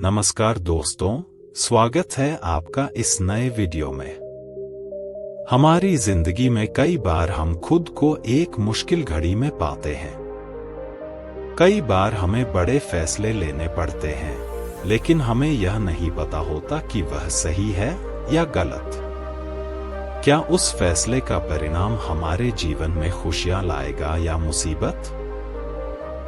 नमस्कार दोस्तों, स्वागत है आपका इस नए वीडियो में। हमारी जिंदगी में कई बार हम खुद को एक मुश्किल घड़ी में पाते हैं। कई बार हमें बड़े फैसले लेने पड़ते हैं, लेकिन हमें यह नहीं पता होता कि वह सही है या गलत। क्या उस फैसले का परिणाम हमारे जीवन में खुशियां लाएगा या मुसीबत?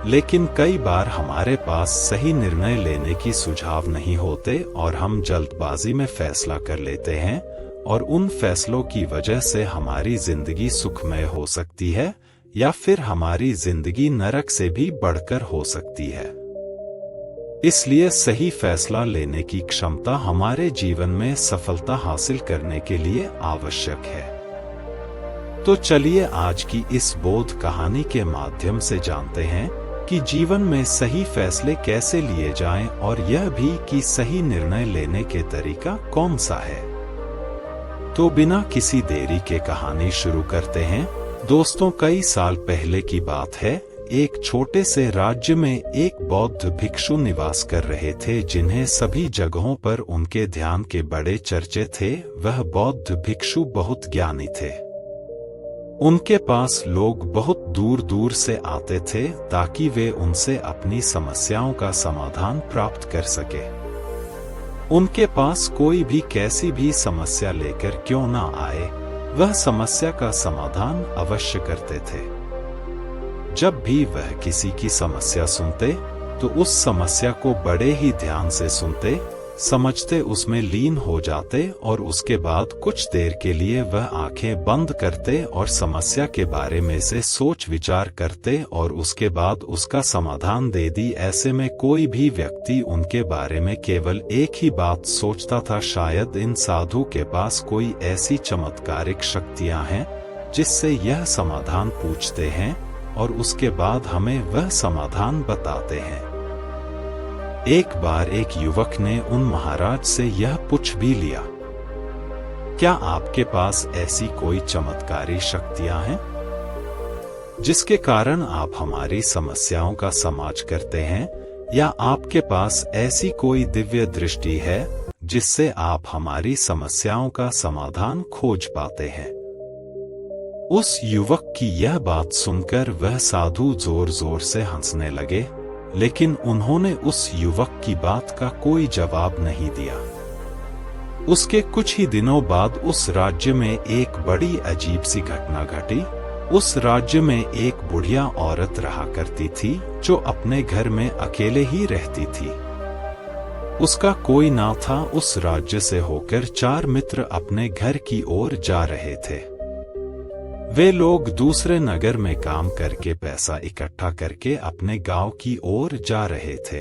लेकिन कई बार हमारे पास सही निर्णय लेने की सुझाव नहीं होते और हम जल्दबाजी में फैसला कर लेते हैं, और उन फैसलों की वजह से हमारी जिंदगी सुखमय हो सकती है या फिर हमारी जिंदगी नरक से भी बढ़कर हो सकती है। इसलिए सही फैसला लेने की क्षमता हमारे जीवन में सफलता हासिल करने के लिए आवश्यक है। तो चलिए आज की इस बोध कहानी के माध्यम से जानते हैं कि जीवन में सही फैसले कैसे लिए जाएं, और यह भी कि सही निर्णय लेने के तरीका कौन सा है। तो बिना किसी देरी के कहानी शुरू करते हैं। दोस्तों, कई साल पहले की बात है। एक छोटे से राज्य में एक बौद्ध भिक्षु निवास कर रहे थे, जिन्हें सभी जगहों पर उनके ध्यान के बड़े चर्चे थे। वह बौद्ध भिक्षु बहुत ज्ञानी थे। उनके पास लोग बहुत दूर दूर से आते थे ताकि वे उनसे अपनी समस्याओं का समाधान प्राप्त कर सके। उनके पास कोई भी कैसी भी समस्या लेकर क्यों ना आए, वह समस्या का समाधान अवश्य करते थे। जब भी वह किसी की समस्या सुनते तो उस समस्या को बड़े ही ध्यान से सुनते, समझते, उसमें लीन हो जाते, और उसके बाद कुछ देर के लिए वह आंखें बंद करते और समस्या के बारे में से सोच विचार करते और उसके बाद उसका समाधान दे दी। ऐसे में कोई भी व्यक्ति उनके बारे में केवल एक ही बात सोचता था, शायद इन साधु के पास कोई ऐसी चमत्कारिक शक्तियां हैं जिससे यह समाधान पूछते हैं और उसके बाद हमें वह समाधान बताते हैं। एक बार एक युवक ने उन महाराज से यह पूछ भी लिया, क्या आपके पास ऐसी कोई चमत्कारी शक्तियां हैं जिसके कारण आप हमारी समस्याओं का समाधान करते हैं, या आपके पास ऐसी कोई दिव्य दृष्टि है जिससे आप हमारी समस्याओं का समाधान खोज पाते हैं। उस युवक की यह बात सुनकर वह साधु जोर जोर से हंसने लगे, लेकिन उन्होंने उस युवक की बात का कोई जवाब नहीं दिया। उसके कुछ ही दिनों बाद उस राज्य में एक बड़ी अजीब सी घटना घटी। उस राज्य में एक बुढ़िया औरत रहा करती थी जो अपने घर में अकेले ही रहती थी। उसका कोई ना था। उस राज्य से होकर 4 मित्र अपने घर की ओर जा रहे थे। वे लोग दूसरे नगर में काम करके पैसा इकट्ठा करके अपने गांव की ओर जा रहे थे।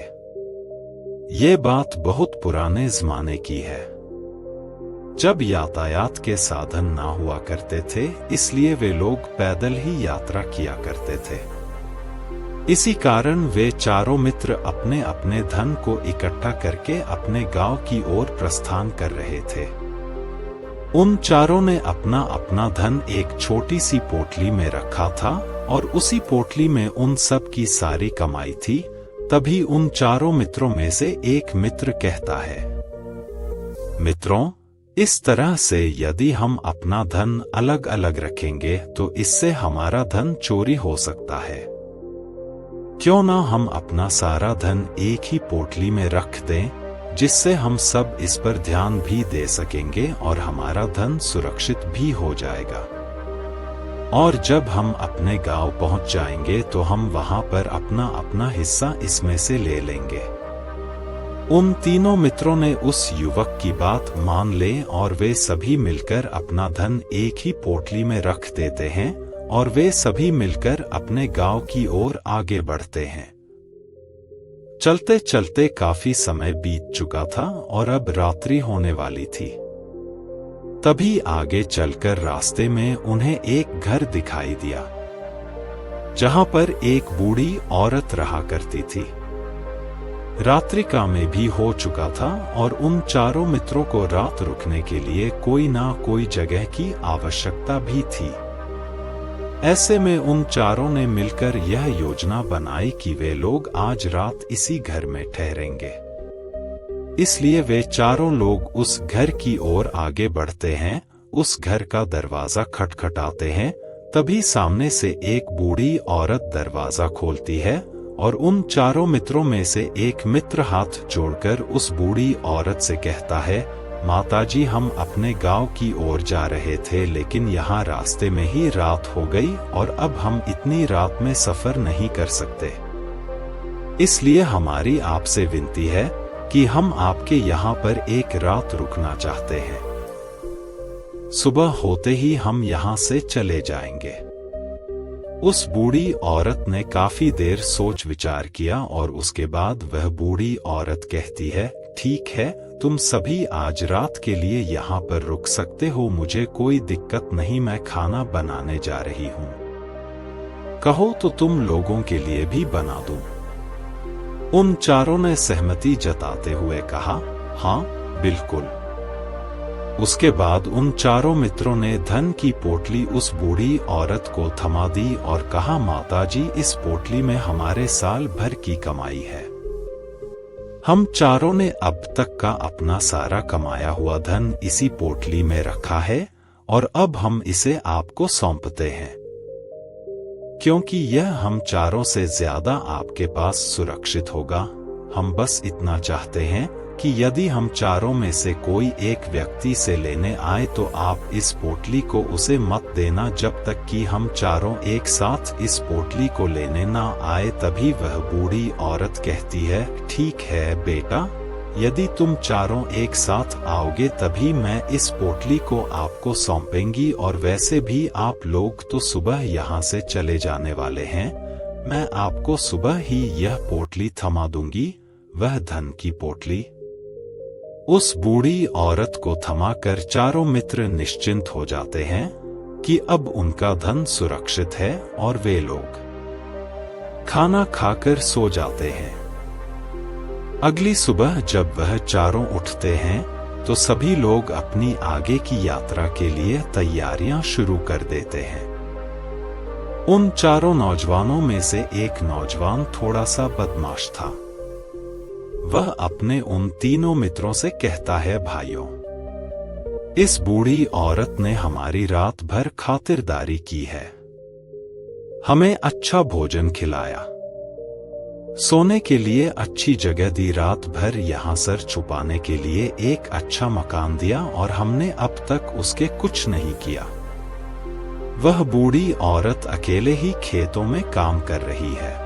ये बात बहुत पुराने जमाने की है, जब यातायात के साधन ना हुआ करते थे, इसलिए वे लोग पैदल ही यात्रा किया करते थे। इसी कारण वे चारों मित्र अपने अपने धन को इकट्ठा करके अपने गांव की ओर प्रस्थान कर रहे थे। उन चारों ने अपना अपना धन एक छोटी सी पोटली में रखा था और उसी पोटली में उन सब की सारी कमाई थी। तभी उन चारों मित्रों में से एक मित्र कहता है, मित्रों, इस तरह से यदि हम अपना धन अलग अलग रखेंगे तो इससे हमारा धन चोरी हो सकता है। क्यों ना हम अपना सारा धन एक ही पोटली में रख दें, जिससे हम सब इस पर ध्यान भी दे सकेंगे और हमारा धन सुरक्षित भी हो जाएगा। और जब हम अपने गांव पहुंच जाएंगे तो हम वहां पर अपना अपना हिस्सा इसमें से ले लेंगे। उन तीनों मित्रों ने उस युवक की बात मान ले और वे सभी मिलकर अपना धन एक ही पोटली में रख देते हैं और वे सभी मिलकर अपने गांव की ओर आगे बढ़ते हैं। चलते चलते काफी समय बीत चुका था और अब रात्रि होने वाली थी। तभी आगे चलकर रास्ते में उन्हें एक घर दिखाई दिया, जहां पर एक बूढ़ी औरत रहा करती थी। रात्रि का में भी हो चुका था और उन चारों मित्रों को रात रुकने के लिए कोई ना कोई जगह की आवश्यकता भी थी। ऐसे में उन चारों ने मिलकर यह योजना बनाई कि वे लोग आज रात इसी घर में ठहरेंगे। इसलिए वे चारों लोग उस घर की ओर आगे बढ़ते हैं। उस घर का दरवाजा खटखटाते हैं। तभी सामने से एक बूढ़ी औरत दरवाजा खोलती है और उन चारों मित्रों में से एक मित्र हाथ जोड़कर उस बूढ़ी औरत से कहता है, माताजी, हम अपने गांव की ओर जा रहे थे, लेकिन यहाँ रास्ते में ही रात हो गई और अब हम इतनी रात में सफर नहीं कर सकते। इसलिए हमारी आपसे विनती है कि हम आपके यहाँ पर एक रात रुकना चाहते हैं। सुबह होते ही हम यहाँ से चले जाएंगे। उस बूढ़ी औरत ने काफी देर सोच विचार किया और उसके बाद वह बूढ़ी औरत कहती है, ठीक है, तुम सभी आज रात के लिए यहाँ पर रुक सकते हो, मुझे कोई दिक्कत नहीं, मैं खाना बनाने जा रही हूँ। कहो तो तुम लोगों के लिए भी बना दूं। उन चारों ने सहमति जताते हुए कहा, हाँ बिल्कुल। उसके बाद उन चारों मित्रों ने धन की पोटली उस बूढ़ी औरत को थमा दी और कहा, माताजी, इस पोटली में हमारे साल भर की कमाई है। हम चारों ने अब तक का अपना सारा कमाया हुआ धन इसी पोटली में रखा है और अब हम इसे आपको सौंपते हैं, क्योंकि यह हम चारों से ज्यादा आपके पास सुरक्षित होगा। हम बस इतना चाहते हैं कि यदि हम चारों में से कोई एक व्यक्ति से लेने आए तो आप इस पोटली को उसे मत देना जब तक कि हम चारों एक साथ इस पोटली को लेने ना आए। तभी वह बूढ़ी औरत कहती है, ठीक है बेटा, यदि तुम चारों एक साथ आओगे तभी मैं इस पोटली को आपको सौंपेंगी, और वैसे भी आप लोग तो सुबह यहाँ से चले जाने वाले हैं, मैं आपको सुबह ही यह पोटली थमा दूंगी, वह धन की पोटली। उस बूढ़ी औरत को थमाकर चारों मित्र निश्चिंत हो जाते हैं कि अब उनका धन सुरक्षित है और वे लोग खाना खाकर सो जाते हैं। अगली सुबह जब वह चारों उठते हैं तो सभी लोग अपनी आगे की यात्रा के लिए तैयारियां शुरू कर देते हैं। उन चारों नौजवानों में से एक नौजवान थोड़ा सा बदमाश था। वह अपने उन तीनों मित्रों से कहता है, भाइयों, इस बूढ़ी औरत ने हमारी रात भर खातिरदारी की है, हमें अच्छा भोजन खिलाया, सोने के लिए अच्छी जगह दी, रात भर यहाँ सर छुपाने के लिए एक अच्छा मकान दिया और हमने अब तक उसके कुछ नहीं किया। वह बूढ़ी औरत अकेले ही खेतों में काम कर रही है।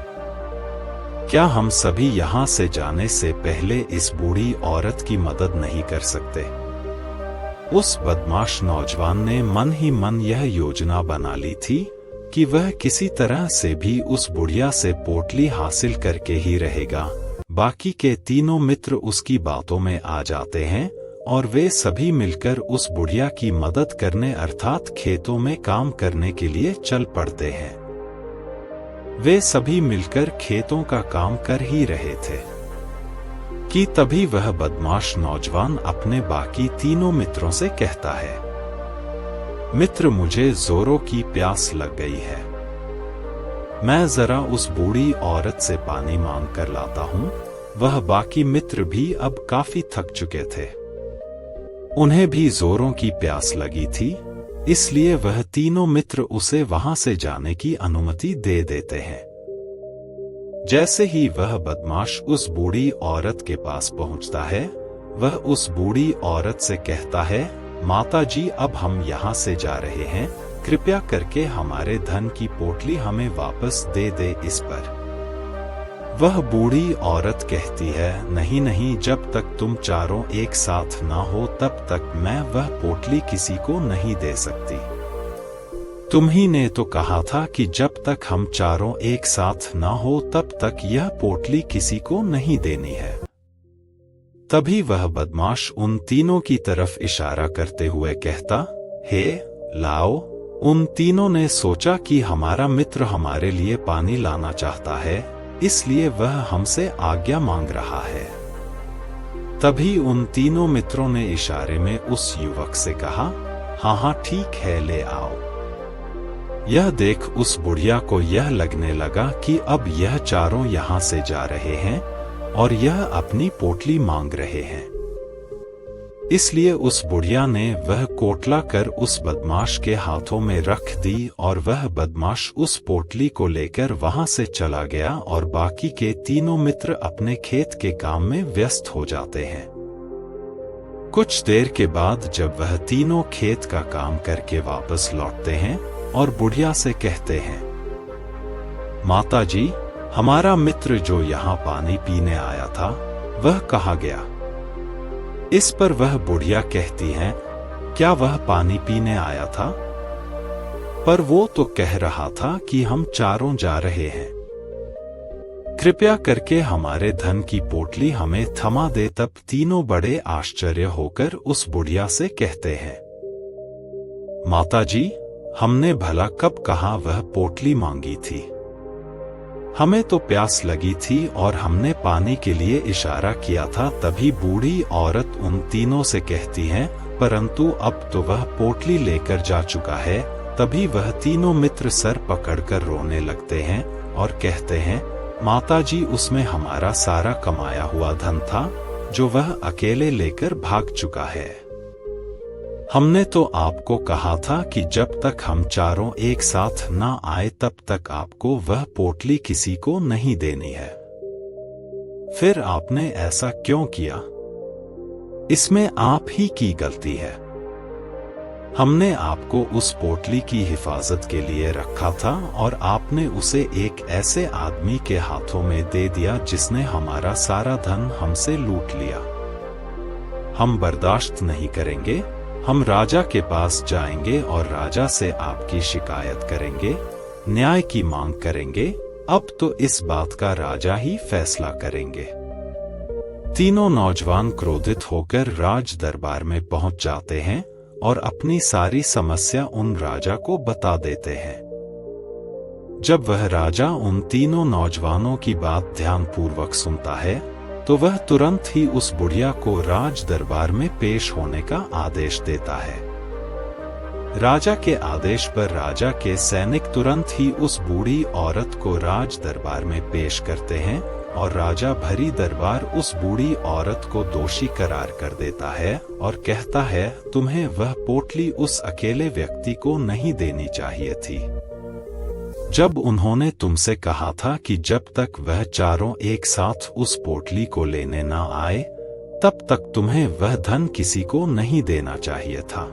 क्या हम सभी यहाँ से जाने से पहले इस बूढ़ी औरत की मदद नहीं कर सकते? उस बदमाश नौजवान ने मन ही मन यह योजना बना ली थी कि वह किसी तरह से भी उस बुढ़िया से पोटली हासिल करके ही रहेगा। बाकी के तीनों मित्र उसकी बातों में आ जाते हैं और वे सभी मिलकर उस बुढ़िया की मदद करने अर्थात खेतों में काम करने के लिए चल पड़ते हैं। वे सभी मिलकर खेतों का काम कर ही रहे थे कि तभी वह बदमाश नौजवान अपने बाकी तीनों मित्रों से कहता है, मित्र, मुझे जोरों की प्यास लग गई है, मैं जरा उस बूढ़ी औरत से पानी मांग कर लाता हूँ। वह बाकी मित्र भी अब काफी थक चुके थे, उन्हें भी जोरों की प्यास लगी थी, इसलिए वह तीनों मित्र उसे वहां से जाने की अनुमति दे देते हैं। जैसे ही वह बदमाश उस बूढ़ी औरत के पास पहुंचता है, वह उस बूढ़ी औरत से कहता है, माताजी, अब हम यहाँ से जा रहे हैं, कृपया करके हमारे धन की पोटली हमें वापस दे दे। इस पर वह बूढ़ी औरत कहती है, नहीं नहीं, जब तक तुम चारों एक साथ ना हो तब तक मैं वह पोटली किसी को नहीं दे सकती। तुम्ही ने तो कहा था कि जब तक हम चारों एक साथ ना हो तब तक यह पोटली किसी को नहीं देनी है। तभी वह बदमाश उन तीनों की तरफ इशारा करते हुए कहता, हे लाओ। उन तीनों ने सोचा कि हमारा मित्र हमारे लिए पानी लाना चाहता है, इसलिए वह हमसे आज्ञा मांग रहा है। तभी उन तीनों मित्रों ने इशारे में उस युवक से कहा, हाँ हाँ ठीक है, ले आओ। यह देख उस बुढ़िया को यह लगने लगा कि अब यह चारों यहाँ से जा रहे हैं और यह अपनी पोटली मांग रहे हैं। इसलिए उस बुढ़िया ने वह कोटला कर उस बदमाश के हाथों में रख दी और वह बदमाश उस पोटली को लेकर वहां से चला गया और बाकी के तीनों मित्र अपने खेत के काम में व्यस्त हो जाते हैं। कुछ देर के बाद जब वह तीनों खेत का काम करके वापस लौटते हैं और बुढ़िया से कहते हैं, माताजी, हमारा मित्र जो यहाँ पानी पीने आया था वह कहाँ गया? इस पर वह बुढ़िया कहती है, क्या वह पानी पीने आया था? पर वो तो कह रहा था कि हम चारों जा रहे हैं। कृपया करके हमारे धन की पोटली हमें थमा दे। तब तीनों बड़े आश्चर्य होकर उस बुढ़िया से कहते हैं, माताजी, हमने भला कब कहा वह पोटली मांगी थी? हमें तो प्यास लगी थी और हमने पानी के लिए इशारा किया था। तभी बूढ़ी औरत उन तीनों से कहती है, परंतु अब तो वह पोटली लेकर जा चुका है। तभी वह तीनों मित्र सर पकड़कर रोने लगते हैं और कहते हैं, माताजी, उसमें हमारा सारा कमाया हुआ धन था जो वह अकेले लेकर भाग चुका है। हमने तो आपको कहा था कि जब तक हम चारों एक साथ ना आए तब तक आपको वह पोटली किसी को नहीं देनी है। फिर आपने ऐसा क्यों किया? इसमें आप ही की गलती है। हमने आपको उस पोटली की हिफाजत के लिए रखा था और आपने उसे एक ऐसे आदमी के हाथों में दे दिया जिसने हमारा सारा धन हमसे लूट लिया। हम बर्दाश्त नहीं करेंगे। हम राजा के पास जाएंगे और राजा से आपकी शिकायत करेंगे, न्याय की मांग करेंगे। अब तो इस बात का राजा ही फैसला करेंगे। तीनों नौजवान क्रोधित होकर राज दरबार में पहुंच जाते हैं और अपनी सारी समस्या उन राजा को बता देते हैं। जब वह राजा उन तीनों नौजवानों की बात ध्यानपूर्वक सुनता है तो वह तुरंत ही उस बुढ़िया को राज दरबार में पेश होने का आदेश देता है। राजा के आदेश पर राजा के सैनिक तुरंत ही उस बूढ़ी औरत को राज दरबार में पेश करते हैं और राजा भरी दरबार उस बूढ़ी औरत को दोषी करार कर देता है और कहता है, तुम्हें वह पोटली उस अकेले व्यक्ति को नहीं देनी चाहिए थी। जब उन्होंने तुमसे कहा था कि जब तक वह चारों एक साथ उस पोटली को लेने ना आए तब तक तुम्हें वह धन किसी को नहीं देना चाहिए था।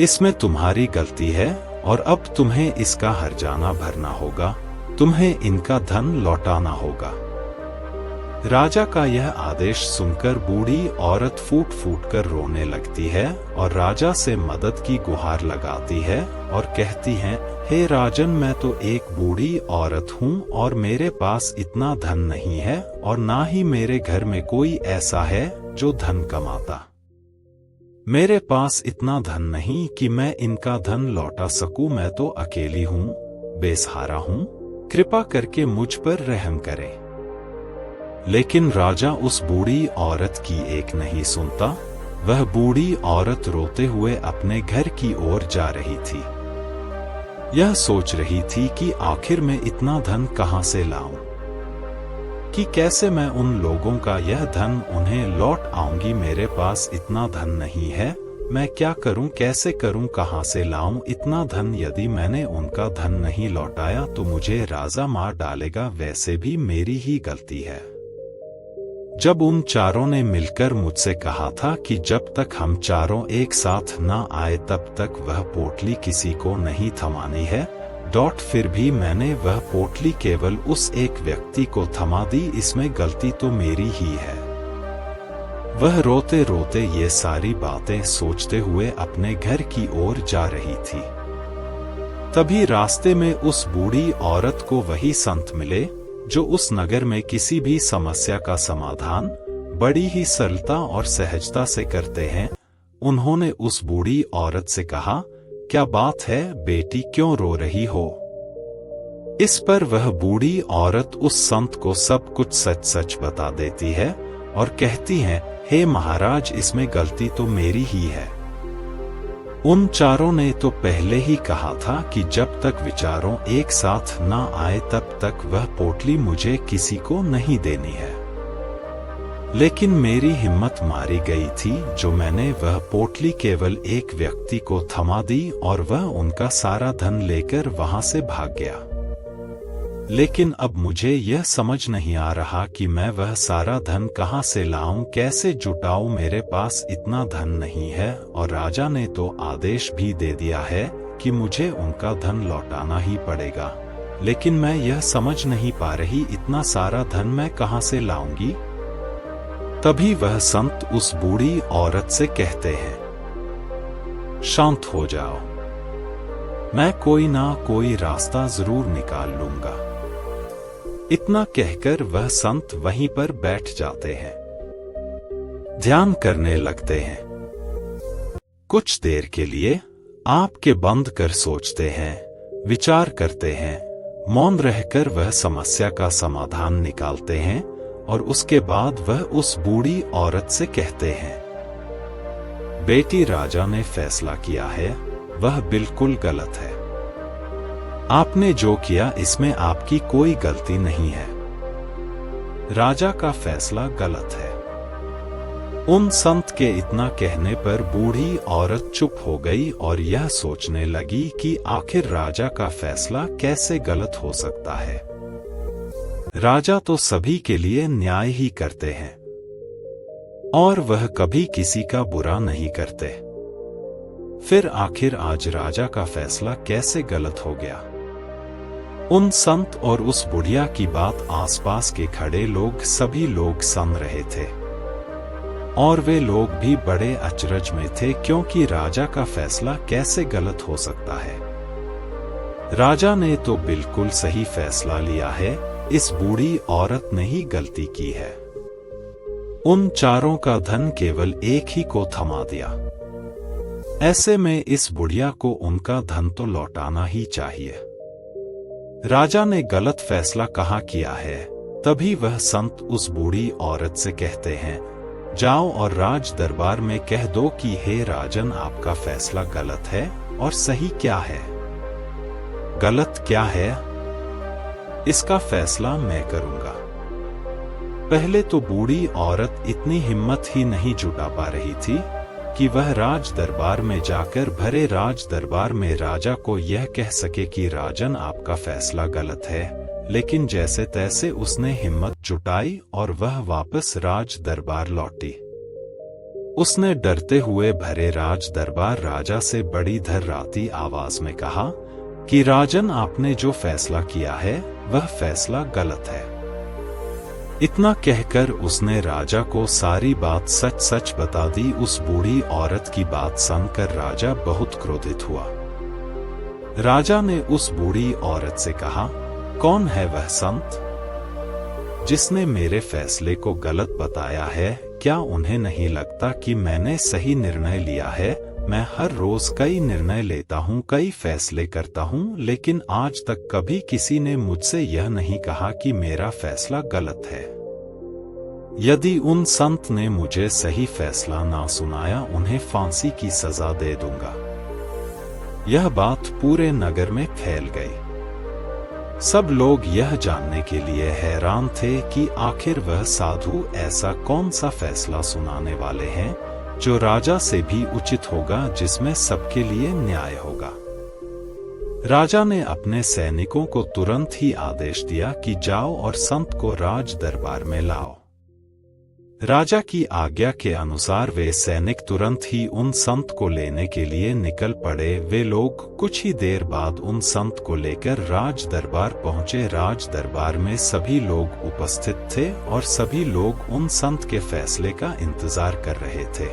इसमें तुम्हारी गलती है और अब तुम्हें इसका हर्जाना भरना होगा। तुम्हें इनका धन लौटाना होगा। राजा का यह आदेश सुनकर बूढ़ी औरत फूट फूट कर रोने लगती है और राजा से मदद की गुहार लगाती है और कहती है, हे राजन, मैं तो एक बूढ़ी औरत हूँ और मेरे पास इतना धन नहीं है और ना ही मेरे घर में कोई ऐसा है जो धन कमाता। मेरे पास इतना धन नहीं कि मैं इनका धन लौटा सकूं। मैं तो अकेली हूँ, बेसहारा हूँ। कृपा करके मुझ पर रहम करें। लेकिन राजा उस बूढ़ी औरत की एक नहीं सुनता। वह बूढ़ी औरत रोते हुए अपने घर की ओर जा रही थी। यह सोच रही थी कि आखिर मैं इतना धन कहां से लाऊं, कि कैसे मैं उन लोगों का यह धन उन्हें लौट आऊंगी। मेरे पास इतना धन नहीं है, मैं क्या करूं, कैसे करूं, कहां से लाऊं इतना धन? यदि मैंने उनका धन नहीं लौटाया तो मुझे राजा मार डालेगा। वैसे भी मेरी ही गलती है। जब उन चारों ने मिलकर मुझसे कहा था कि जब तक हम चारों एक साथ न आए तब तक वह पोटली किसी को नहीं थमानी है, फिर भी मैंने वह पोटली केवल उस एक व्यक्ति को थमा दी। इसमें गलती तो मेरी ही है। वह रोते रोते ये सारी बातें सोचते हुए अपने घर की ओर जा रही थी। तभी रास्ते में उस बूढ़ी औरत को वही संत मिले जो उस नगर में किसी भी समस्या का समाधान बड़ी ही सरलता और सहजता से करते हैं। उन्होंने उस बूढ़ी औरत से कहा, क्या बात है बेटी, क्यों रो रही हो? इस पर वह बूढ़ी औरत उस संत को सब कुछ सच सच बता देती है और कहती है, हे महाराज, इसमें गलती तो मेरी ही है। उन चारों ने तो पहले ही कहा था कि जब तक विचारों एक साथ ना आए तब तक वह पोटली मुझे किसी को नहीं देनी है। लेकिन मेरी हिम्मत मारी गई थी जो मैंने वह पोटली केवल एक व्यक्ति को थमा दी और वह उनका सारा धन लेकर वहां से भाग गया। लेकिन अब मुझे यह समझ नहीं आ रहा कि मैं वह सारा धन कहां से लाऊं, कैसे जुटाऊं। मेरे पास इतना धन नहीं है और राजा ने तो आदेश भी दे दिया है कि मुझे उनका धन लौटाना ही पड़ेगा, लेकिन मैं यह समझ नहीं पा रही इतना सारा धन मैं कहां से लाऊंगी। तभी वह संत उस बूढ़ी औरत से कहते हैं, शांत हो जाओ, मैं कोई ना कोई रास्ता जरूर निकाल लूंगा। इतना कहकर वह संत वहीं पर बैठ जाते हैं, ध्यान करने लगते हैं। कुछ देर के लिए आंखें बंद कर सोचते हैं, विचार करते हैं। मौन रहकर वह समस्या का समाधान निकालते हैं और उसके बाद वह उस बूढ़ी औरत से कहते हैं, बेटी, राजा ने फैसला किया है वह बिल्कुल गलत है। आपने जो किया इसमें आपकी कोई गलती नहीं है। राजा का फैसला गलत है। उन संत के इतना कहने पर बूढ़ी औरत चुप हो गई और यह सोचने लगी कि आखिर राजा का फैसला कैसे गलत हो सकता है। राजा तो सभी के लिए न्याय ही करते हैं और वह कभी किसी का बुरा नहीं करते। फिर आखिर आज राजा का फैसला कैसे गलत हो गया? उन संत और उस बुढ़िया की बात आसपास के खड़े लोग सभी लोग सुन रहे थे और वे लोग भी बड़े अचरज में थे, क्योंकि राजा का फैसला कैसे गलत हो सकता है। राजा ने तो बिल्कुल सही फैसला लिया है, इस बूढ़ी औरत ने ही गलती की है। उन चारों का धन केवल एक ही को थमा दिया। ऐसे में इस बुढ़िया को उनका धन तो लौटाना ही चाहिए। राजा ने गलत फैसला कहाँ किया है? तभी वह संत उस बूढ़ी औरत से कहते हैं, जाओ और राज दरबार में कह दो कि हे राजन, आपका फैसला गलत है और सही क्या है? गलत क्या है इसका फैसला मैं करूंगा। पहले तो बूढ़ी औरत इतनी हिम्मत ही नहीं जुटा पा रही थी कि वह राज दरबार में जाकर भरे राज दरबार में राजा को यह कह सके कि राजन, आपका फैसला गलत है। लेकिन जैसे तैसे उसने हिम्मत जुटाई और वह वापस राज दरबार लौटी। उसने डरते हुए भरे राज दरबार राजा से बड़ी धर्राती आवाज में कहा कि राजन, आपने जो फैसला किया है वह फैसला गलत है। इतना कहकर उसने राजा को सारी बात सच सच बता दी। उस बूढ़ी औरत की बात सुनकर राजा बहुत क्रोधित हुआ। राजा ने उस बूढ़ी औरत से कहा, कौन है वह संत जिसने मेरे फैसले को गलत बताया है? क्या उन्हें नहीं लगता कि मैंने सही निर्णय लिया है? मैं हर रोज कई निर्णय लेता हूँ, कई फैसले करता हूँ, लेकिन आज तक कभी किसी ने मुझसे यह नहीं कहा कि मेरा फैसला गलत है। यदि उन संत ने मुझे सही फैसला ना सुनाया, उन्हें फांसी की सजा दे दूंगा। यह बात पूरे नगर में फैल गई। सब लोग यह जानने के लिए हैरान थे कि आखिर वह साधु ऐसा कौन सा फैसला सुनाने वाले हैं जो राजा से भी उचित होगा, जिसमें सबके लिए न्याय होगा। राजा ने अपने सैनिकों को तुरंत ही आदेश दिया कि जाओ और संत को राज दरबार में लाओ। राजा की आज्ञा के अनुसार वे सैनिक तुरंत ही उन संत को लेने के लिए निकल पड़े। वे लोग कुछ ही देर बाद उन संत को लेकर राज दरबार पहुंचे। राज दरबार में सभी लोग उपस्थित थे और सभी लोग उन संत के फैसले का इंतजार कर रहे थे।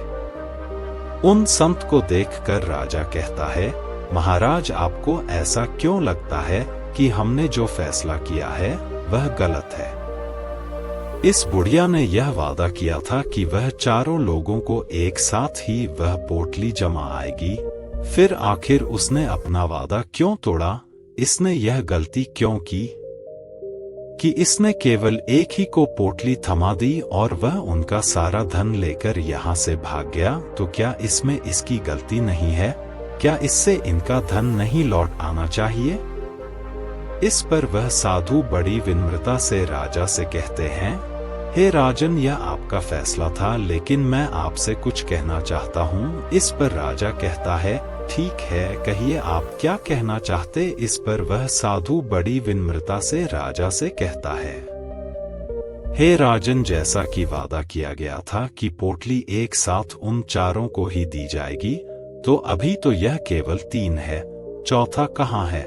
उन संत को देखकर राजा कहता है, महाराज, आपको ऐसा क्यों लगता है कि हमने जो फैसला किया है वह गलत है? इस बुढ़िया ने यह वादा किया था कि वह चारों लोगों को एक साथ ही वह पोटली जमा आएगी। फिर आखिर उसने अपना वादा क्यों तोड़ा? इसने यह गलती क्यों की कि इसने केवल एक ही को पोटली थमा दी और वह उनका सारा धन लेकर यहाँ से भाग गया? तो क्या इसमें इसकी गलती नहीं है? क्या इससे इनका धन नहीं लौट आना चाहिए? इस पर वह साधु बड़ी विनम्रता से राजा से कहते हैं, हे राजन, यह आपका फैसला था, लेकिन मैं आपसे कुछ कहना चाहता हूँ। इस पर राजा कहता है, ठीक है, कहिए आप क्या कहना चाहते। इस पर वह साधु बड़ी विनम्रता से राजा से कहता है, हे राजन, जैसा कि वादा किया गया था कि पोटली एक साथ उन चारों को ही दी जाएगी, तो अभी तो यह केवल 3 है, चौथा कहाँ है?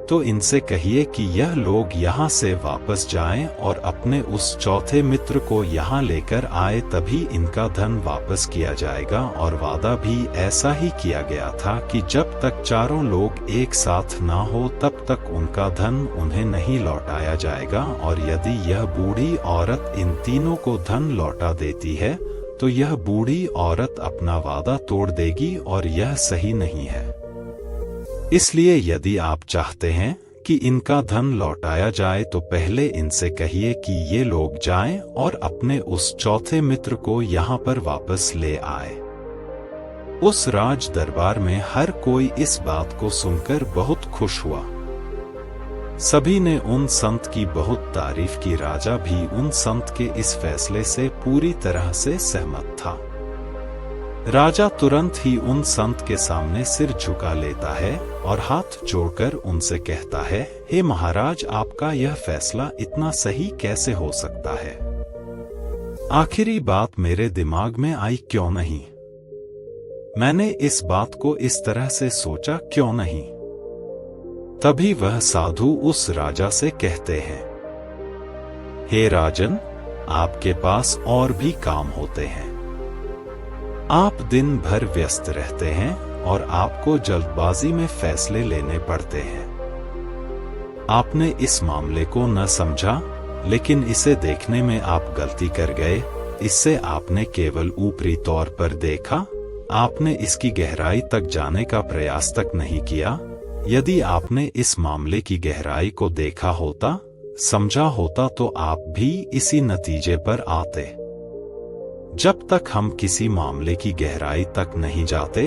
तो इनसे कहिए कि यह लोग यहाँ से वापस जाएं और अपने उस चौथे मित्र को यहाँ लेकर आए, तभी इनका धन वापस किया जाएगा। और वादा भी ऐसा ही किया गया था कि जब तक चारों लोग एक साथ ना हो तब तक उनका धन उन्हें नहीं लौटाया जाएगा। और यदि यह बूढ़ी औरत इन तीनों को धन लौटा देती है तो यह बूढ़ी औरत अपना वादा तोड़ देगी और यह सही नहीं है। इसलिए यदि आप चाहते हैं कि इनका धन लौटाया जाए तो पहले इनसे कहिए कि ये लोग जाएं और अपने उस चौथे मित्र को यहाँ पर वापस ले आए। उस राज दरबार में हर कोई इस बात को सुनकर बहुत खुश हुआ। सभी ने उन संत की बहुत तारीफ की। राजा भी उन संत के इस फैसले से पूरी तरह से सहमत था। राजा तुरंत ही उन संत के सामने सिर झुका लेता है और हाथ जोड़कर उनसे कहता है, हे महाराज, आपका यह फैसला इतना सही कैसे हो सकता है? आखिरी बात मेरे दिमाग में आई क्यों नहीं? मैंने इस बात को इस तरह से सोचा क्यों नहीं? तभी वह साधु उस राजा से कहते हैं, हे राजन, आपके पास और भी काम होते हैं। आप दिन भर व्यस्त रहते हैं और आपको जल्दबाजी में फैसले लेने पड़ते हैं। आपने इस मामले को न समझा, लेकिन इसे देखने में आप गलती कर गए। इससे आपने केवल ऊपरी तौर पर देखा, आपने इसकी गहराई तक जाने का प्रयास तक नहीं किया। यदि आपने इस मामले की गहराई को देखा होता, समझा होता, तो आप भी इसी नतीजे पर आते। जब तक हम किसी मामले की गहराई तक नहीं जाते,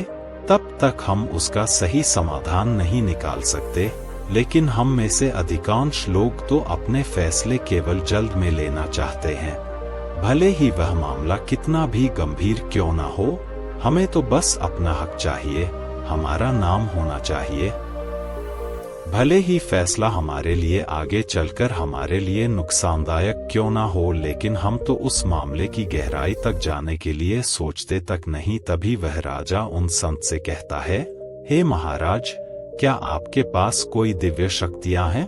तब तक हम उसका सही समाधान नहीं निकाल सकते। लेकिन हम में से अधिकांश लोग तो अपने फैसले केवल जल्द में लेना चाहते हैं, भले ही वह मामला कितना भी गंभीर क्यों ना हो। हमें तो बस अपना हक चाहिए, हमारा नाम होना चाहिए। भले ही फैसला हमारे लिए आगे चलकर हमारे लिए नुकसानदायक क्यों ना हो, लेकिन हम तो उस मामले की गहराई तक जाने के लिए सोचते तक नहीं। तभी वह राजा उन संत से कहता है, हे महाराज, क्या आपके पास कोई दिव्य शक्तियां हैं?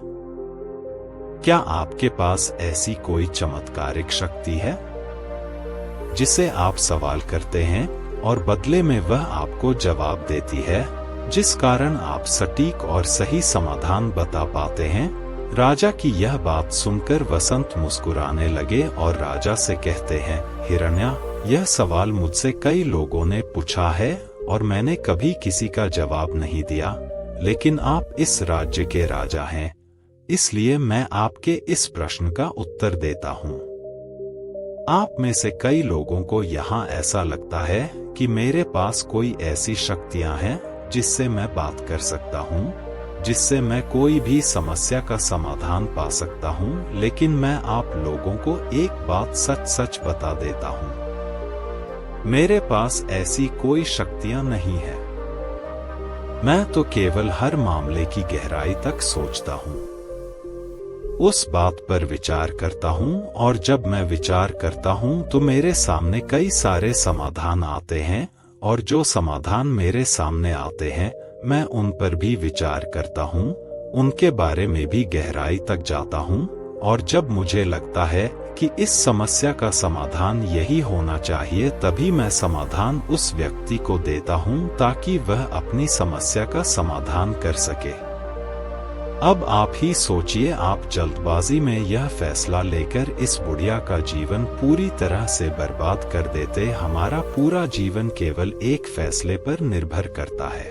क्या आपके पास ऐसी कोई चमत्कारिक शक्ति है जिसे आप सवाल करते हैं और बदले में वह आपको जवाब देती है, जिस कारण आप सटीक और सही समाधान बता पाते हैं? राजा की यह बात सुनकर वसंत मुस्कुराने लगे और राजा से कहते हैं, हिरण्या, यह सवाल मुझसे कई लोगों ने पूछा है और मैंने कभी किसी का जवाब नहीं दिया, लेकिन आप इस राज्य के राजा हैं, इसलिए मैं आपके इस प्रश्न का उत्तर देता हूँ। आप में से कई लोगों को यहाँ ऐसा लगता है कि मेरे पास कोई ऐसी शक्तियाँ हैं जिससे मैं बात कर सकता हूँ, जिससे मैं कोई भी समस्या का समाधान पा सकता हूँ। लेकिन मैं आप लोगों को एक बात सच सच बता देता हूँ, मेरे पास ऐसी कोई शक्तियाँ नहीं है। मैं तो केवल हर मामले की गहराई तक सोचता हूँ, उस बात पर विचार करता हूँ, और जब मैं विचार करता हूँ तो मेरे सामने कई सारे समाधान आते हैं, और जो समाधान मेरे सामने आते हैं मैं उन पर भी विचार करता हूँ, उनके बारे में भी गहराई तक जाता हूँ, और जब मुझे लगता है कि इस समस्या का समाधान यही होना चाहिए, तभी मैं समाधान उस व्यक्ति को देता हूँ ताकि वह अपनी समस्या का समाधान कर सके। अब आप ही सोचिए, आप जल्दबाजी में यह फैसला लेकर इस बुढ़िया का जीवन पूरी तरह से बर्बाद कर देते। हमारा पूरा जीवन केवल एक फैसले पर निर्भर करता है।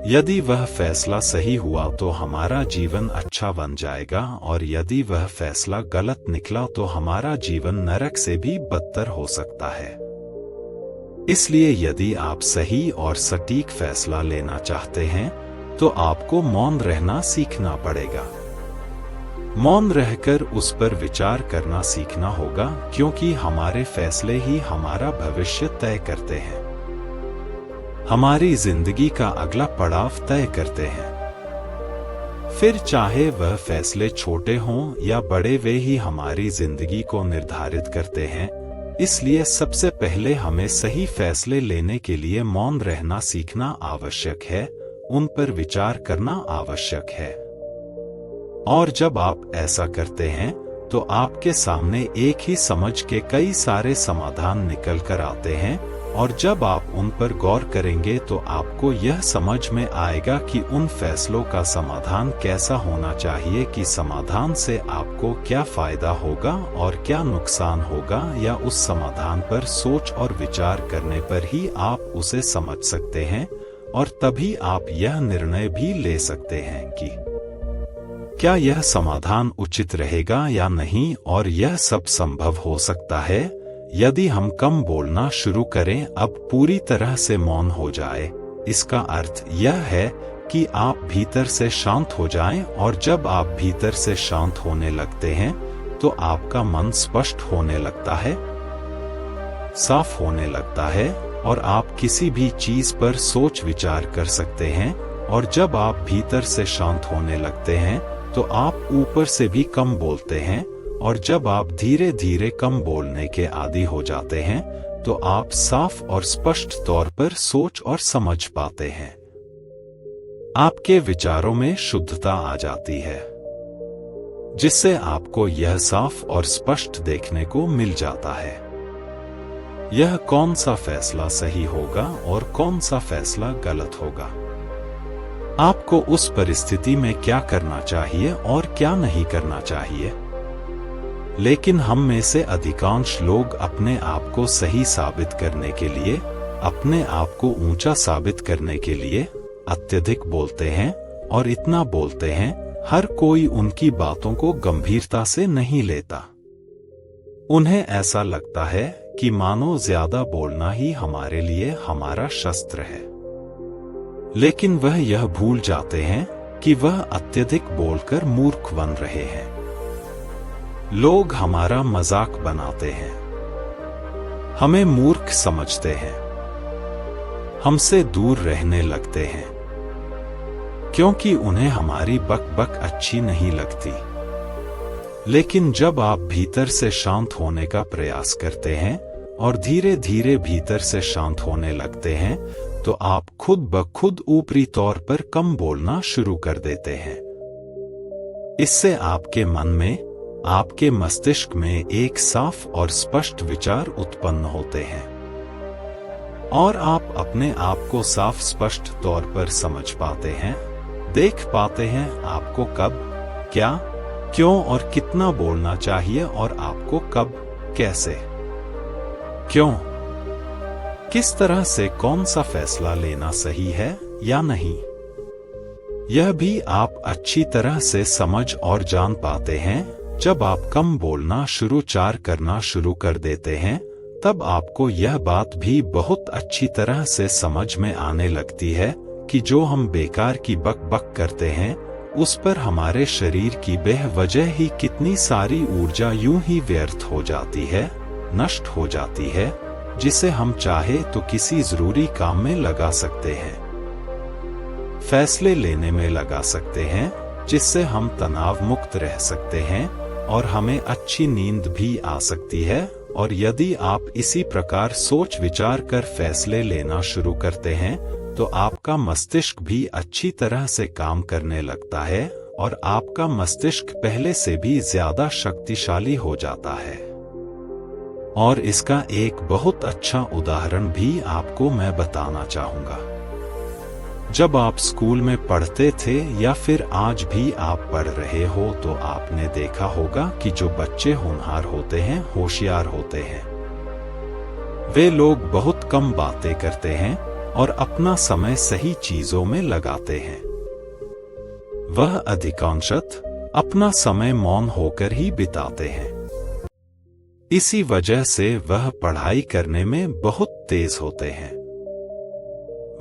यदि वह फैसला सही हुआ तो हमारा जीवन अच्छा बन जाएगा, और यदि वह फैसला गलत निकला तो हमारा जीवन नरक से भी बदतर हो सकता है। इसलिए यदि आप सही और सटीक फैसला लेना चाहते हैं तो आपको मौन रहना सीखना पड़ेगा। मौन रहकर उस पर विचार करना सीखना होगा, क्योंकि हमारे फैसले ही हमारा भविष्य तय करते हैं, हमारी जिंदगी का अगला पड़ाव तय करते हैं। फिर चाहे वह फैसले छोटे हों या बड़े, वे ही हमारी जिंदगी को निर्धारित करते हैं। इसलिए सबसे पहले हमें सही फैसले लेने के लिए मौन रहना सीखना आवश्यक है, उन पर विचार करना आवश्यक है। और जब आप ऐसा करते हैं तो आपके सामने एक ही समझ के कई सारे समाधान निकल कर आते हैं, और जब आप उन पर गौर करेंगे तो आपको यह समझ में आएगा कि उन फैसलों का समाधान कैसा होना चाहिए, कि समाधान से आपको क्या फायदा होगा और क्या नुकसान होगा, या उस समाधान पर सोच और विचार करने पर ही आप उसे समझ सकते हैं, और तभी आप यह निर्णय भी ले सकते हैं कि क्या यह समाधान उचित रहेगा या नहीं। और यह सब संभव हो सकता है यदि हम कम बोलना शुरू करें, अब पूरी तरह से मौन हो जाए। इसका अर्थ यह है कि आप भीतर से शांत हो जाएं, और जब आप भीतर से शांत होने लगते हैं तो आपका मन स्पष्ट होने लगता है, साफ होने लगता है, और आप किसी भी चीज पर सोच विचार कर सकते हैं। और जब आप भीतर से शांत होने लगते हैं तो आप ऊपर से भी कम बोलते हैं, और जब आप धीरे धीरे कम बोलने के आदी हो जाते हैं तो आप साफ और स्पष्ट तौर पर सोच और समझ पाते हैं। आपके विचारों में शुद्धता आ जाती है, जिससे आपको यह साफ और स्पष्ट देखने को मिल जाता है यह कौन सा फैसला सही होगा और कौन सा फैसला गलत होगा। आपको उस परिस्थिति में क्या करना चाहिए और क्या नहीं करना चाहिए। लेकिन हम में से अधिकांश लोग अपने आप को सही साबित करने के लिए, अपने आप को ऊंचा साबित करने के लिए अत्यधिक बोलते हैं, और इतना बोलते हैं हर कोई उनकी बातों को गंभीरता से नहीं लेता। उन्हें ऐसा लगता है कि मानो ज्यादा बोलना ही हमारे लिए हमारा शस्त्र है। लेकिन वह यह भूल जाते हैं कि वह अत्यधिक बोलकर मूर्ख बन रहे हैं। लोग हमारा मजाक बनाते हैं, हमें मूर्ख समझते हैं, हमसे दूर रहने लगते हैं, क्योंकि उन्हें हमारी बक-बक अच्छी नहीं लगती। लेकिन जब आप भीतर से शांत होने का प्रयास करते हैं और धीरे धीरे भीतर से शांत होने लगते हैं, तो आप खुद ब खुद ऊपरी तौर पर कम बोलना शुरू कर देते हैं। इससे आपके मन में, आपके मस्तिष्क में एक साफ और स्पष्ट विचार उत्पन्न होते हैं, और आप अपने आप को साफ स्पष्ट तौर पर समझ पाते हैं, देख पाते हैं आपको कब, क्या, क्यों और कितना बोलना चाहिए, और आपको कब, कैसे, क्यों, किस तरह से कौन सा फैसला लेना सही है या नहीं। यह भी आप अच्छी तरह से समझ और जान पाते हैं। जब आप कम बोलना करना शुरू कर देते हैं, तब आपको यह बात भी बहुत अच्छी तरह से समझ में आने लगती है कि जो हम बेकार की बक-बक करते हैं, उस पर हमारे शरीर की बेवजह ही कितनी सारी ऊर्जा यूं ही व्यर्थ हो जाती है, नष्ट हो जाती है, जिसे हम चाहे तो किसी जरूरी काम में लगा सकते हैं, फैसले लेने में लगा सकते हैं, जिससे हम तनाव मुक्त रह सकते हैं और हमें अच्छी नींद भी आ सकती है। और यदि आप इसी प्रकार सोच विचार कर फैसले लेना शुरू करते हैं, तो आपका मस्तिष्क भी अच्छी तरह से काम करने लगता है, और आपका मस्तिष्क पहले से भी ज्यादा शक्तिशाली हो जाता है। और इसका एक बहुत अच्छा उदाहरण भी आपको मैं बताना चाहूंगा। जब आप स्कूल में पढ़ते थे या फिर आज भी आप पढ़ रहे हो, तो आपने देखा होगा कि जो बच्चे होनहार होते हैं, होशियार होते हैं, वे लोग बहुत कम बातें करते हैं और अपना समय सही चीजों में लगाते हैं। वह अधिकांशतः अपना समय मौन होकर ही बिताते हैं। इसी वजह से वह पढ़ाई करने में बहुत तेज होते हैं।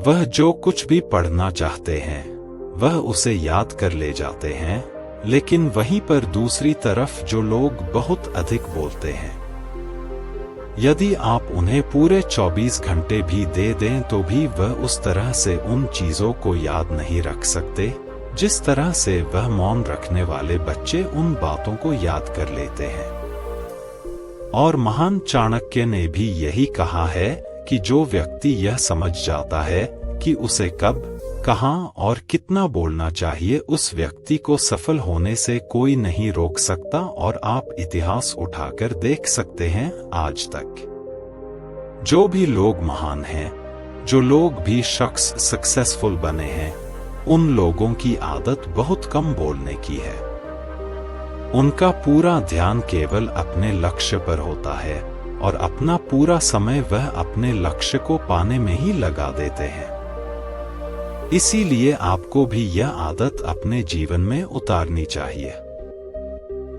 वह जो कुछ भी पढ़ना चाहते हैं, वह उसे याद कर ले जाते हैं। लेकिन वहीं पर दूसरी तरफ जो लोग बहुत अधिक बोलते हैं, यदि आप उन्हें पूरे 24 घंटे भी दे दें तो भी वह उस तरह से उन चीजों को याद नहीं रख सकते जिस तरह से वह मौन रखने वाले बच्चे उन बातों को याद कर लेते हैं। और महान चाणक्य ने भी यही कहा है कि जो व्यक्ति यह समझ जाता है कि उसे कब, कहां और कितना बोलना चाहिए, उस व्यक्ति को सफल होने से कोई नहीं रोक सकता। और आप इतिहास उठाकर देख सकते हैं, आज तक जो भी लोग महान हैं, जो लोग भी शख्स सक्सेसफुल बने हैं, उन लोगों की आदत बहुत कम बोलने की है। उनका पूरा ध्यान केवल अपने लक्ष्य पर होता है और अपना पूरा समय वह अपने लक्ष्य को पाने में ही लगा देते हैं। इसीलिए आपको भी यह आदत अपने जीवन में उतारनी चाहिए।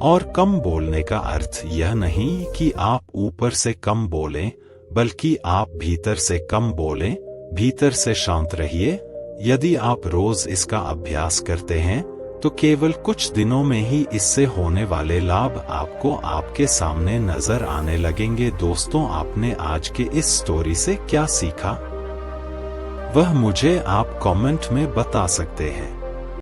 और कम बोलने का अर्थ यह नहीं कि आप ऊपर से कम बोलें, बल्कि आप भीतर से कम बोलें, भीतर से शांत रहिए। यदि आप रोज इसका अभ्यास करते हैं तो केवल कुछ दिनों में ही इससे होने वाले लाभ आपको आपके सामने नजर आने लगेंगे। दोस्तों, आपने आज के इस स्टोरी से क्या सीखा, वह मुझे आप कमेंट में बता सकते हैं।